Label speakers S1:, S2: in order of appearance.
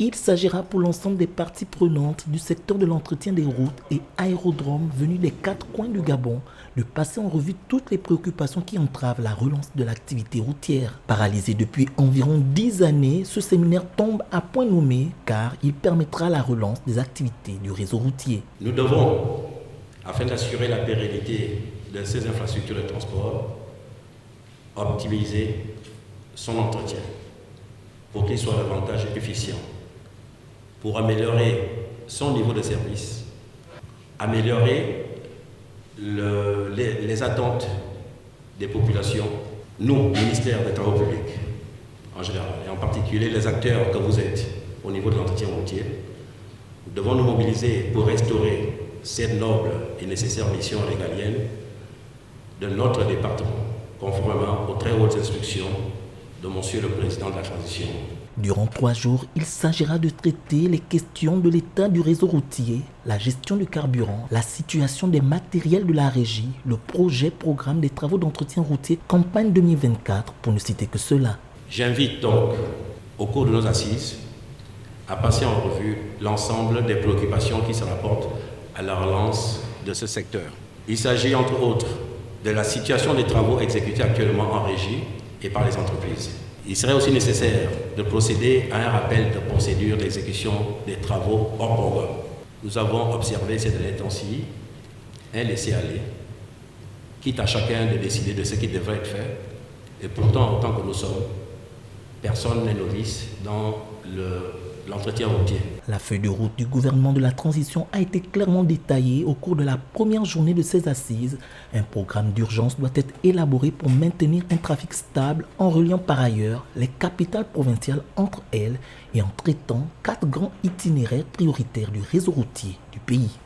S1: Il s'agira pour l'ensemble des parties prenantes du secteur de l'entretien des routes et aérodromes venus des 4 coins du Gabon de passer en revue toutes les préoccupations qui entravent la relance de l'activité routière. Paralysé depuis environ 10 années, ce séminaire tombe à point nommé car il permettra la relance des activités du réseau routier.
S2: Nous devons, afin d'assurer la pérennité de ces infrastructures de transport, optimiser son entretien pour qu'il soit davantage efficient, pour améliorer son niveau de service, améliorer les attentes des populations, nous, ministère des Travaux publics en général, et en particulier les acteurs que vous êtes au niveau de l'entretien routier. Nous devons nous mobiliser pour restaurer cette noble et nécessaire mission régalienne de notre département, conformément aux très hautes instructions de Monsieur le Président de la Transition.
S1: Durant 3 jours, il s'agira de traiter les questions de l'état du réseau routier, la gestion du carburant, la situation des matériels de la régie, le programme des travaux d'entretien routier campagne 2024, pour ne citer que cela.
S2: J'invite donc, au cours de nos assises, à passer en revue l'ensemble des préoccupations qui se rapportent à la relance de ce secteur. Il s'agit entre autres de la situation des travaux exécutés actuellement en régie et par les entreprises. Il serait aussi nécessaire de procéder à un rappel de procédure d'exécution des travaux hors programme. Nous avons observé ces derniers temps-ci un laisser-aller, quitte à chacun de décider de ce qui devrait être fait. Et pourtant, en tant que nous sommes, personne n'est novice dans l'entretien routier.
S1: La feuille de route du gouvernement de la transition a été clairement détaillée au cours de la première journée de ces assises. Un programme d'urgence doit être élaboré pour maintenir un trafic stable en reliant par ailleurs les capitales provinciales entre elles et en traitant 4 grands itinéraires prioritaires du réseau routier du pays.